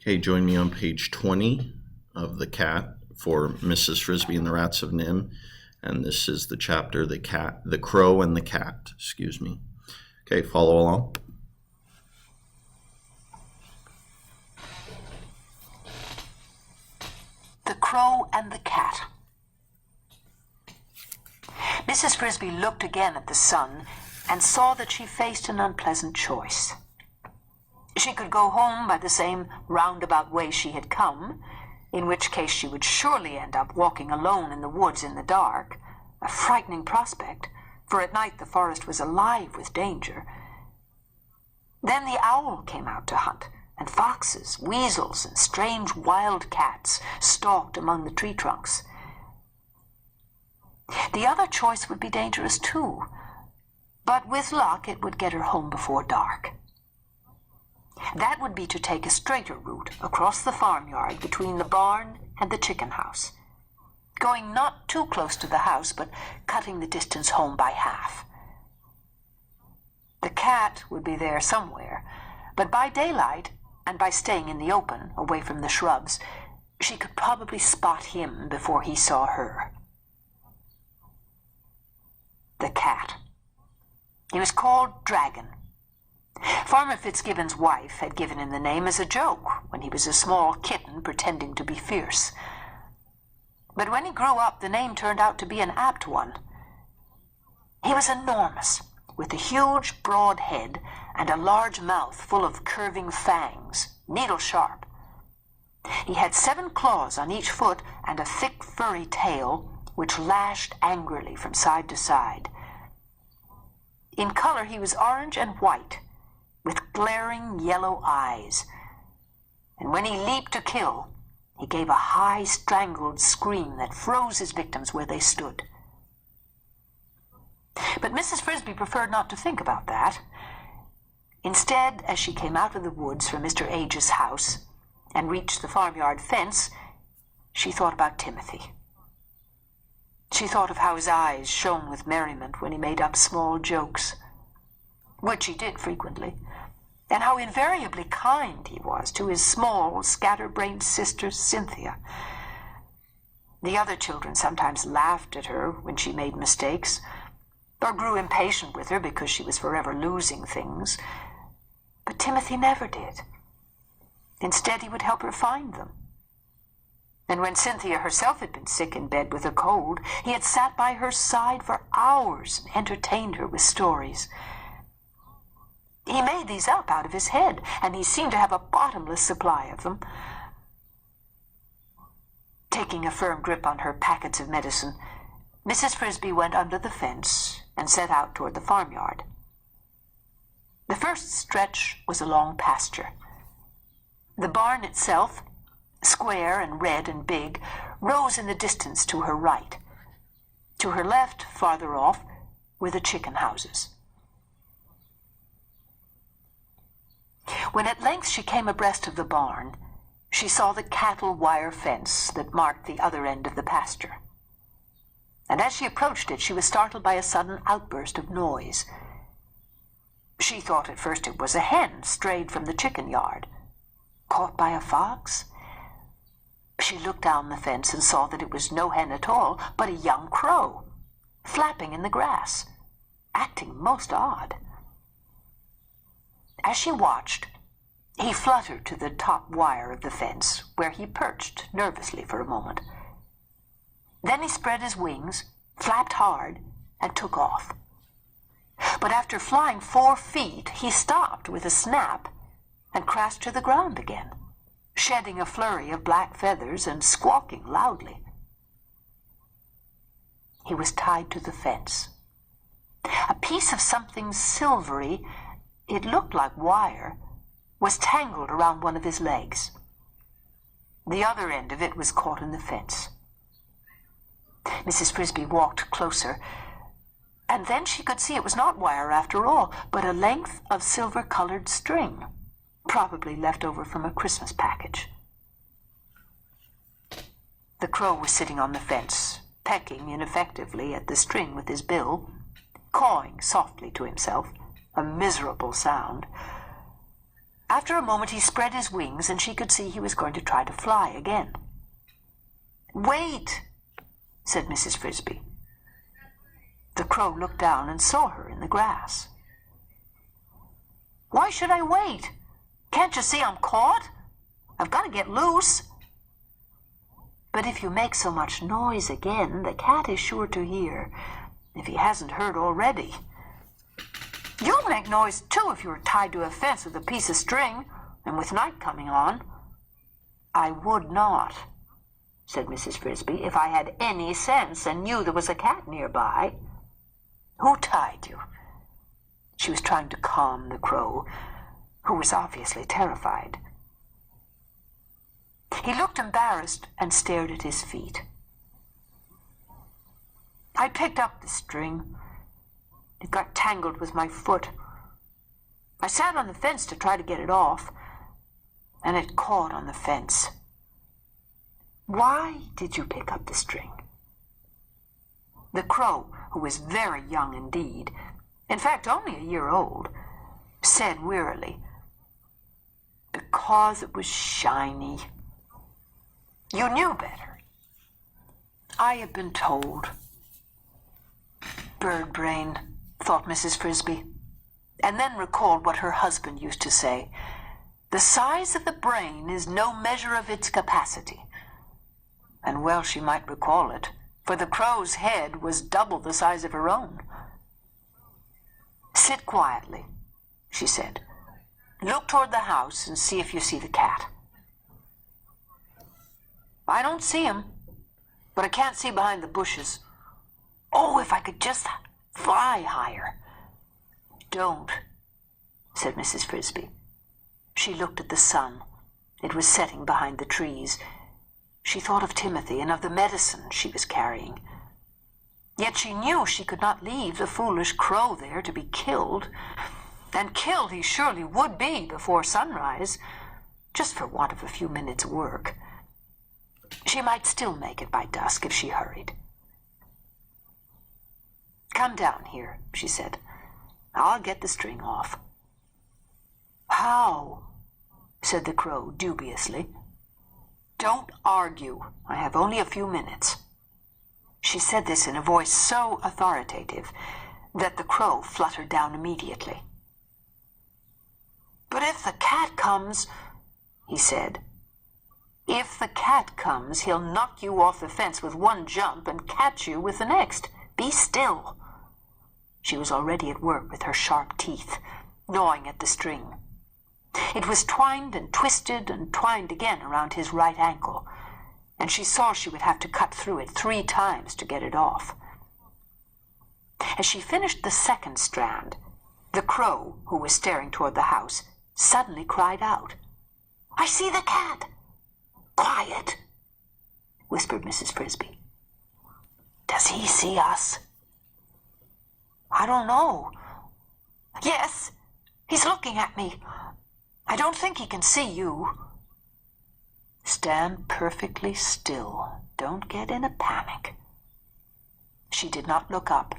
Okay, join me on page 20 of The Cat for Mrs. Frisby and the Rats of NIMH. And this is the chapter, The Crow and the Cat, excuse me. Okay, follow along. The Crow and the Cat. Mrs. Frisby looked again at the sun and saw that she faced an unpleasant choice. She could go home by the same roundabout way she had come, in which case she would surely end up walking alone in the woods in the dark, a frightening prospect, for at night the forest was alive with danger. Then the owl came out to hunt, and foxes, weasels, and strange wild cats stalked among the tree trunks. The other choice would be dangerous too, but with luck it would get her home before dark. That would be to take a straighter route across the farmyard between the barn and the chicken house, going not too close to the house, but cutting the distance home by half. The cat would be there somewhere, but by daylight, and by staying in the open, away from the shrubs, she could probably spot him before he saw her. The cat. He was called Dragon. Farmer Fitzgibbon's wife had given him the name as a joke when he was a small kitten pretending to be fierce. But when he grew up, the name turned out to be an apt one. He was enormous, with a huge, broad head and a large mouth full of curving fangs, needle-sharp. He had 7 claws on each foot and a thick, furry tail, which lashed angrily from side to side. In color, he was orange and white, with glaring yellow eyes. And when he leaped to kill, he gave a high, strangled scream that froze his victims where they stood. But Mrs. Frisby preferred not to think about that. Instead, as she came out of the woods from Mr. Age's house and reached the farmyard fence, she thought about Timothy. She thought of how his eyes shone with merriment when he made up small jokes, which he did frequently, and how invariably kind he was to his small, scatterbrained sister, Cynthia. The other children sometimes laughed at her when she made mistakes, or grew impatient with her because she was forever losing things. But Timothy never did. Instead, he would help her find them. And when Cynthia herself had been sick in bed with a cold, he had sat by her side for hours and entertained her with stories. He made these up out of his head, and he seemed to have a bottomless supply of them. Taking a firm grip on her packets of medicine, Mrs. Frisby went under the fence and set out toward the farmyard. The first stretch was a long pasture. The barn itself, square and red and big, rose in the distance to her right. To her left, farther off, were the chicken houses. When at length she came abreast of the barn, she saw the cattle wire fence that marked the other end of the pasture. And as she approached it, she was startled by a sudden outburst of noise. She thought at first it was a hen strayed from the chicken yard. Caught by a fox? She looked down the fence and saw that it was no hen at all, but a young crow, flapping in the grass, acting most odd. As she watched, he fluttered to the top wire of the fence, where he perched nervously for a moment. Then he spread his wings, flapped hard, and took off. But after flying 4 feet, he stopped with a snap and crashed to the ground again, shedding a flurry of black feathers and squawking loudly. He was tied to the fence. A piece of something silvery, it looked like wire, was tangled around one of his legs. The other end of it was caught in the fence. Mrs. Frisby walked closer, and then she could see it was not wire after all, but a length of silver-colored string, probably left over from a Christmas package. The crow was sitting on the fence, pecking ineffectively at the string with his bill, cawing softly to himself, a miserable sound. After a moment he spread his wings, and she could see he was going to try to fly again. "Wait," said Mrs. Frisbee. The crow looked down and saw her in the grass. "Why should I wait? Can't you see I'm caught? I've got to get loose." "But if you make so much noise again, the cat is sure to hear, if he hasn't heard already. You'd make noise, too, if you were tied to a fence with a piece of string, and with night coming on." "I would not," said Mrs. Frisbee, "if I had any sense and knew there was a cat nearby." "Who tied you?" She was trying to calm the crow, who was obviously terrified. He looked embarrassed and stared at his feet. "I picked up the string. It got tangled with my foot. I sat on the fence to try to get it off, and it caught on the fence." "Why did you pick up the string?" The crow, who was very young indeed, in fact only a year old, said wearily, "Because it was shiny." "You knew better." "I have been told." Bird brain, thought Mrs. Frisbee, and then recalled what her husband used to say, "The size of the brain is no measure of its capacity." And well she might recall it, for the crow's head was double the size of her own. "Sit quietly," she said. "Look toward the house and see if you see the cat." "I don't see him, but I can't see behind the bushes. Oh, if I could just fly higher." "Don't," said Mrs. Frisbee. She looked at the sun. It was setting behind the trees. She thought of Timothy and of the medicine she was carrying. Yet she knew she could not leave the foolish crow there to be killed. And killed he surely would be before sunrise, just for want of a few minutes' work. She might still make it by dusk if she hurried. "Come down here," she said. "I'll get the string off." "How?" said the crow dubiously. "Don't argue. I have only a few minutes." She said this in a voice so authoritative that the crow fluttered down immediately. "But if the cat comes," he said. "If the cat comes, he'll knock you off the fence with one jump and catch you with the next. Be still." She was already at work with her sharp teeth, gnawing at the string. It was twined and twisted and twined again around his right ankle, and she saw she would have to cut through it 3 times to get it off. As she finished the second strand, the crow, who was staring toward the house, suddenly cried out, "I see the cat!" "Quiet," whispered Mrs. Frisbee. "Does he see us?" "I don't know. Yes, he's looking at me. I don't think he can see you." "Stand perfectly still. Don't get in a panic." She did not look up,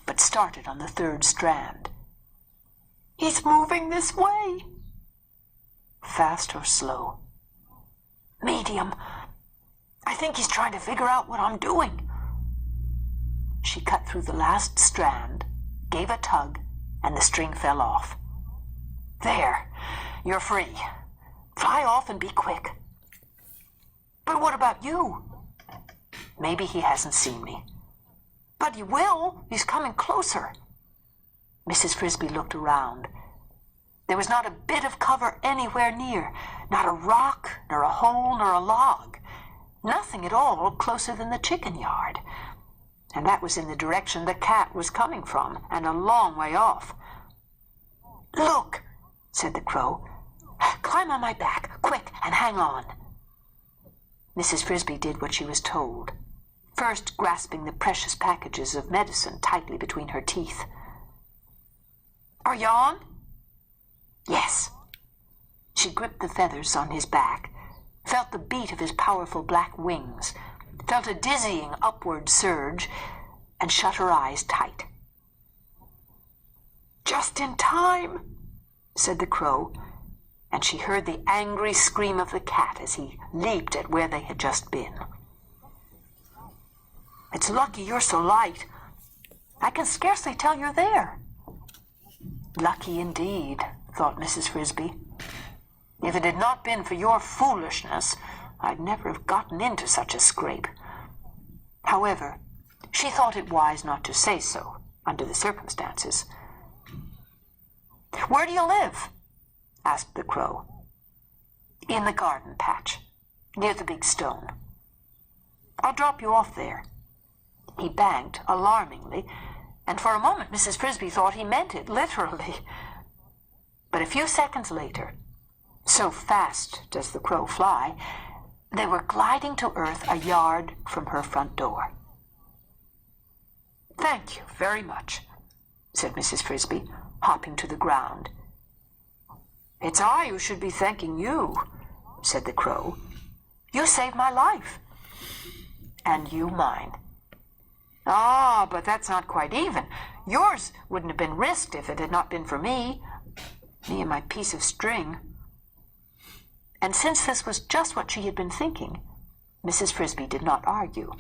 but started on the 3rd strand. "He's moving this way." "Fast or slow?" "Medium. I think he's trying to figure out what I'm doing." She cut through the last strand, gave a tug, and the string fell off. "There, you're free. Fly off and be quick." "But what about you?" "Maybe he hasn't seen me." "But he will. He's coming closer." Mrs. Frisbee looked around. There was not a bit of cover anywhere near, not a rock, nor a hole, nor a log. Nothing at all closer than the chicken yard. And that was in the direction the cat was coming from, and a long way off. "Look," said the crow. "Climb on my back, quick, and hang on." Mrs. Frisbee did what she was told, first grasping the precious packages of medicine tightly between her teeth. "Are you on?" "Yes." She gripped the feathers on his back, felt the beat of his powerful black wings, felt a dizzying upward surge, and shut her eyes tight. "Just in time," said the crow, and she heard the angry scream of the cat as he leaped at where they had just been. "It's lucky you're so light. I can scarcely tell you're there." "Lucky indeed," thought Mrs. Frisbee. "If it had not been for your foolishness, I'd never have gotten into such a scrape." However, she thought it wise not to say so under the circumstances. "Where do you live?" asked the crow. "In the garden patch, near the big stone." "I'll drop you off there." He banked alarmingly, and for a moment Mrs. Frisbee thought he meant it literally. But a few seconds later, so fast does the crow fly, they were gliding to earth a yard from her front door. "Thank you very much," said Mrs. Frisbee, hopping to the ground. "It's I who should be thanking you," said the crow. "You saved my life." "And you mine." "Ah, but that's not quite even. Yours wouldn't have been risked if it had not been for me and my piece of string." And since this was just what she had been thinking, Mrs. Frisbee did not argue.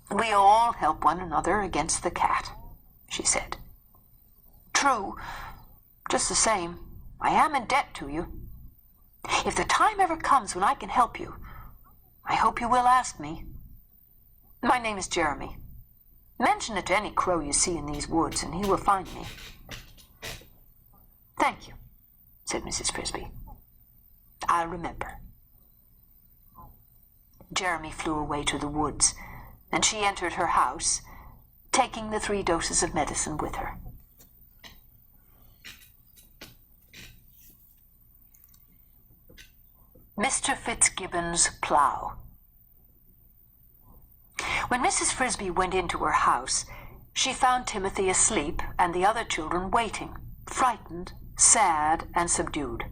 "We all help one another against the cat," she said. "True. Just the same, I am in debt to you. If the time ever comes when I can help you, I hope you will ask me. My name is Jeremy. Mention it to any crow you see in these woods, and he will find me." "Thank you," said Mrs. Frisbee. "I'll remember." Jeremy flew away to the woods, and she entered her house, taking the 3 doses of medicine with her. Mr. Fitzgibbon's Plough. When Mrs. Frisbee went into her house, she found Timothy asleep and the other children waiting, frightened, sad, and subdued.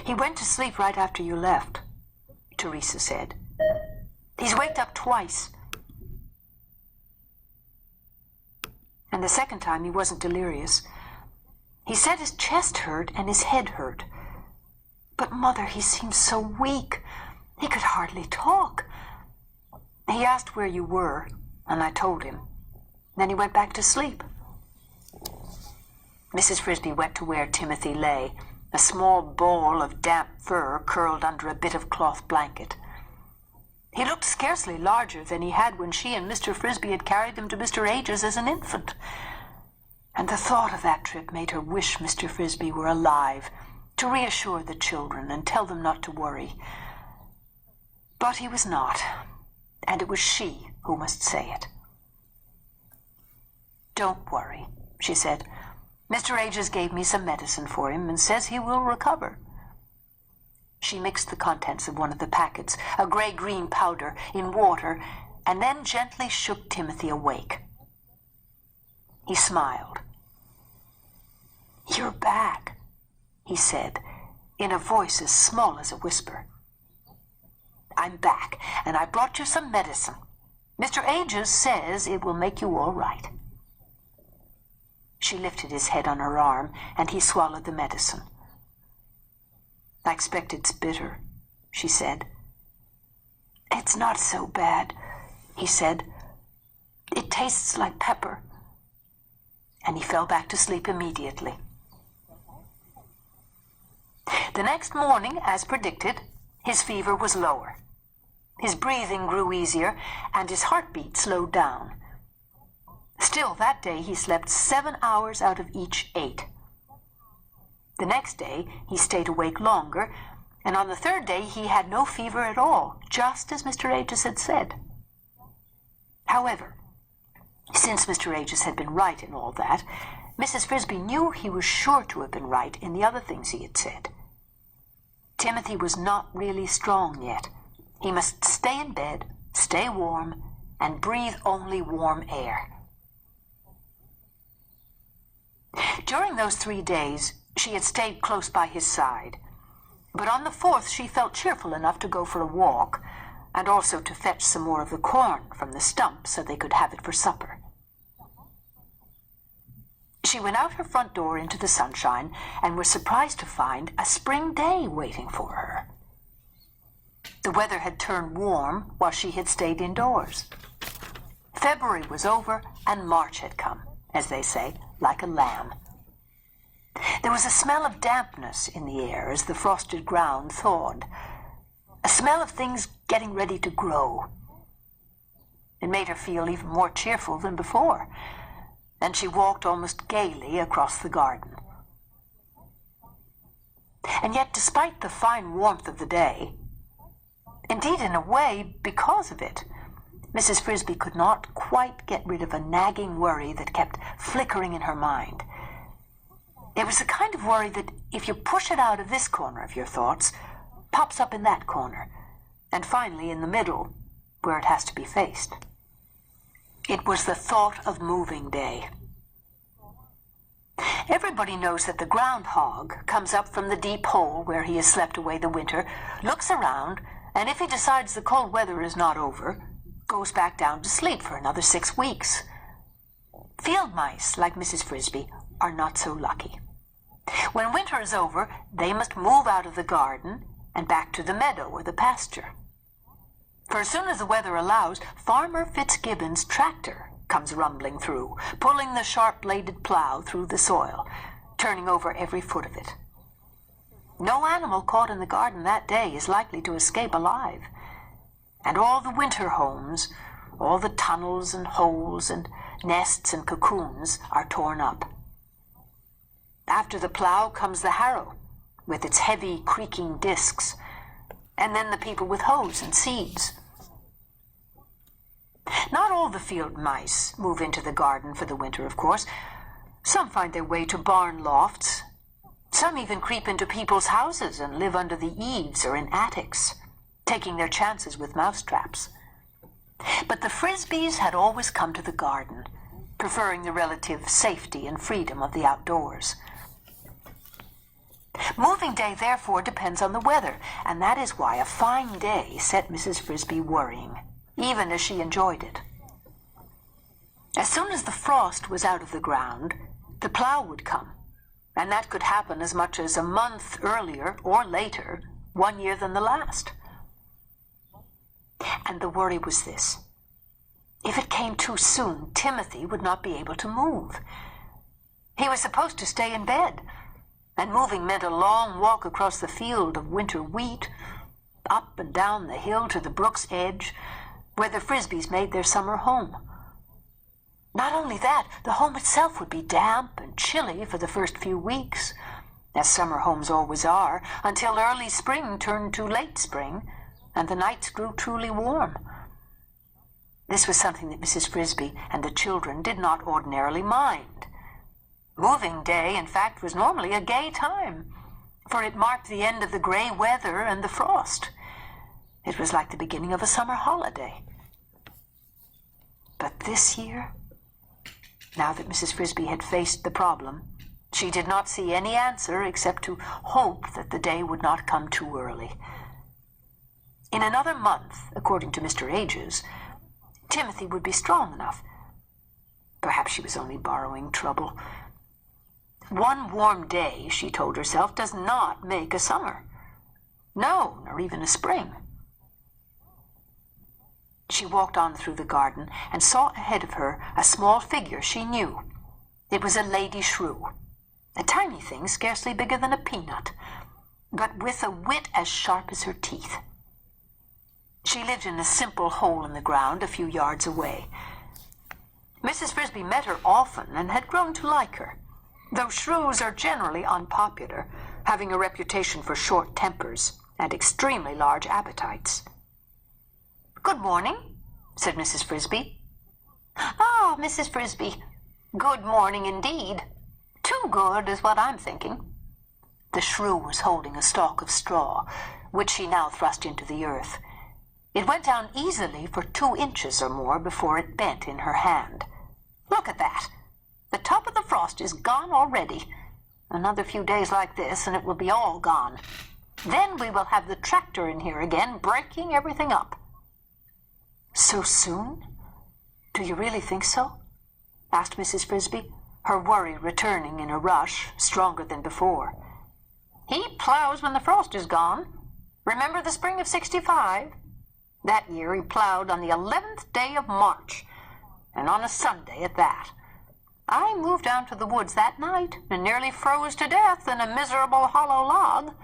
"He went to sleep right after you left," Teresa said. "He's waked up twice. And the second time he wasn't delirious. He said his chest hurt and his head hurt. But, Mother, he seemed so weak. He could hardly talk. He asked where you were, and I told him. Then he went back to sleep." Mrs. Frisbee went to where Timothy lay, a small ball of damp fur curled under a bit of cloth blanket. He looked scarcely larger than he had when she and Mr. Frisbee had carried him to Mr. Age's as an infant. And the thought of that trip made her wish Mr. Frisbee were alive, to reassure the children and tell them not to worry. But he was not, and it was she who must say it. "Don't worry," she said. "Mr. Ages gave me some medicine for him and says he will recover." She mixed the contents of one of the packets, a gray-green powder, in water, and then gently shook Timothy awake. He smiled. "You're back," he said, in a voice as small as a whisper. "I'm back, and I brought you some medicine. Mr. Ages says it will make you all right." She lifted his head on her arm, and he swallowed the medicine. "I expect it's bitter," she said. "It's not so bad," he said. "It tastes like pepper." And he fell back to sleep immediately. The next morning, as predicted, his fever was lower. His breathing grew easier, and his heartbeat slowed down. Still, that day he slept 7 hours out of each 8. The next day he stayed awake longer, and on the 3rd day he had no fever at all, just as Mr. Ages had said. However, since Mr. Ages had been right in all that, Mrs. Frisbee knew he was sure to have been right in the other things he had said. Timothy was not really strong yet. He must stay in bed, stay warm, and breathe only warm air. During those 3 days, she had stayed close by his side, but on the 4th she felt cheerful enough to go for a walk, and also to fetch some more of the corn from the stump so they could have it for supper. She went out her front door into the sunshine and was surprised to find a spring day waiting for her. The weather had turned warm while she had stayed indoors. February was over and March had come, as they say, like a lamb. There was a smell of dampness in the air as the frosted ground thawed, a smell of things getting ready to grow. It made her feel even more cheerful than before, and she walked almost gaily across the garden. And yet, despite the fine warmth of the day, indeed, in a way, because of it, Mrs. Frisbee could not quite get rid of a nagging worry that kept flickering in her mind. It was the kind of worry that, if you push it out of this corner of your thoughts, pops up in that corner, and finally in the middle, where it has to be faced. It was the thought of moving day. Everybody knows that the groundhog comes up from the deep hole where he has slept away the winter, looks around, and if he decides the cold weather is not over, goes back down to sleep for another 6 weeks. Field mice, like Mrs. Frisbee, are not so lucky. When winter is over, they must move out of the garden and back to the meadow or the pasture. For as soon as the weather allows, Farmer Fitzgibbon's tractor comes rumbling through, pulling the sharp-bladed plow through the soil, turning over every foot of it. No animal caught in the garden that day is likely to escape alive, and all the winter homes, all the tunnels and holes and nests and cocoons are torn up. After the plow comes the harrow, with its heavy, creaking discs, and then the people with hoes and seeds. Not all the field mice move into the garden for the winter, of course. Some find their way to barn lofts. Some even creep into people's houses and live under the eaves or in attics, taking their chances with mousetraps. But the Frisbees had always come to the garden, preferring the relative safety and freedom of the outdoors. Moving day, therefore, depends on the weather, and that is why a fine day set Mrs. Frisbee worrying, even as she enjoyed it. As soon as the frost was out of the ground, the plow would come, and that could happen as much as a month earlier or later, 1 year than the last. And the worry was this: if it came too soon, Timothy would not be able to move. He was supposed to stay in bed, and moving meant a long walk across the field of winter wheat, up and down the hill to the brook's edge, where the Frisbees made their summer home. Not only that, the home itself would be damp and chilly for the first few weeks, as summer homes always are, until early spring turned to late spring, and the nights grew truly warm. This was something that Mrs. Frisbee and the children did not ordinarily mind. Moving day, in fact, was normally a gay time, for it marked the end of the gray weather and the frost. It was like the beginning of a summer holiday. But this year, now that Mrs. Frisbee had faced the problem, she did not see any answer except to hope that the day would not come too early. In another month, according to Mr. Ages, Timothy would be strong enough. Perhaps she was only borrowing trouble. 1 warm day, she told herself, does not make a summer. No, nor even a spring. She walked on through the garden and saw ahead of her a small figure she knew. It was a Lady Shrew, a tiny thing scarcely bigger than a peanut, but with a wit as sharp as her teeth. She lived in a simple hole in the ground a few yards away. Mrs. Frisbee met her often and had grown to like her, though shrews are generally unpopular, having a reputation for short tempers and extremely large appetites. "Good morning," said Mrs. Frisbee. "Ah, Mrs. Frisbee, good morning indeed. Too good is what I'm thinking." The shrew was holding a stalk of straw, which she now thrust into the earth. It went down easily for 2 inches or more before it bent in her hand. "Look at that! The top of the frost is gone already. Another few days like this, and it will be all gone. Then we will have the tractor in here again, breaking everything up." "So soon? Do you really think so?" asked Mrs. Frisbee. her worry returning in a rush, stronger than before. "He plows when the frost is gone. Remember the spring of '65? That year he plowed on the 11th day of March, and on a Sunday at that. I moved down to the woods that night and nearly froze to death in a miserable hollow log.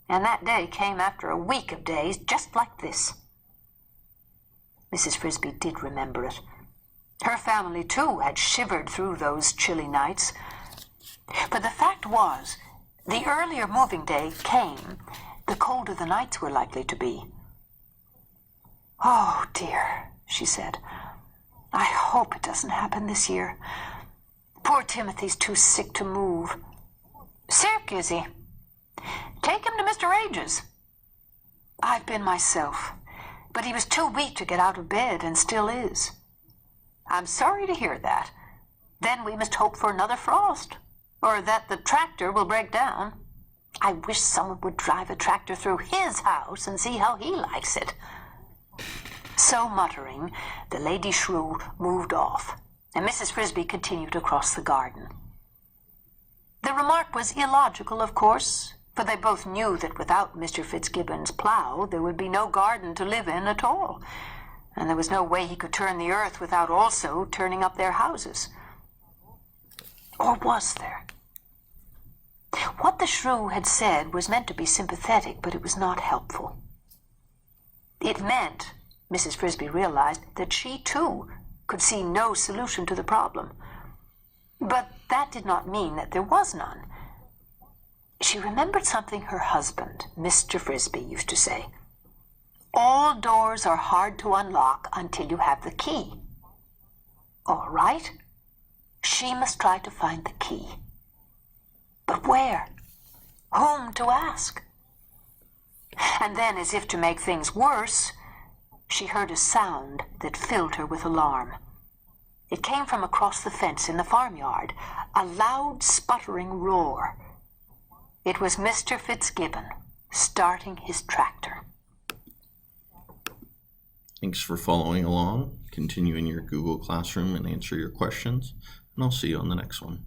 And that day came after a week of days just like this." Mrs. Frisbee did remember it. Her family, too, had shivered through those chilly nights. But the fact was, the earlier moving day came, the colder the nights were likely to be. "Oh, dear," she said. "I hope it doesn't happen this year. Poor Timothy's too sick to move." "Sick, is he? Take him to Mr. Age's." "I've been myself, but he was too weak to get out of bed and still is." "I'm sorry to hear that. Then we must hope for another frost, or that the tractor will break down. I wish someone would drive a tractor through his house and see how he likes it." So muttering, the Lady Shrew moved off, and Mrs. Frisbee continued across the garden. The remark was illogical, of course, for they both knew that without Mr. Fitzgibbon's plough there would be no garden to live in at all, and there was no way he could turn the earth without also turning up their houses. Or was there? What the Shrew had said was meant to be sympathetic, but it was not helpful. It meant, Mrs. Frisbee realized, that she, too, could see no solution to the problem. But that did not mean that there was none. She remembered something her husband, Mr. Frisbee, used to say. "All doors are hard to unlock until you have the key." All right. She must try to find the key. But where? Whom to ask? And then, as if to make things worse, she heard a sound that filled her with alarm. It came from across the fence in the farmyard, a loud, sputtering roar. It was Mr. Fitzgibbon starting his tractor. Thanks for following along. Continue in your Google Classroom and answer your questions, and I'll see you on the next one.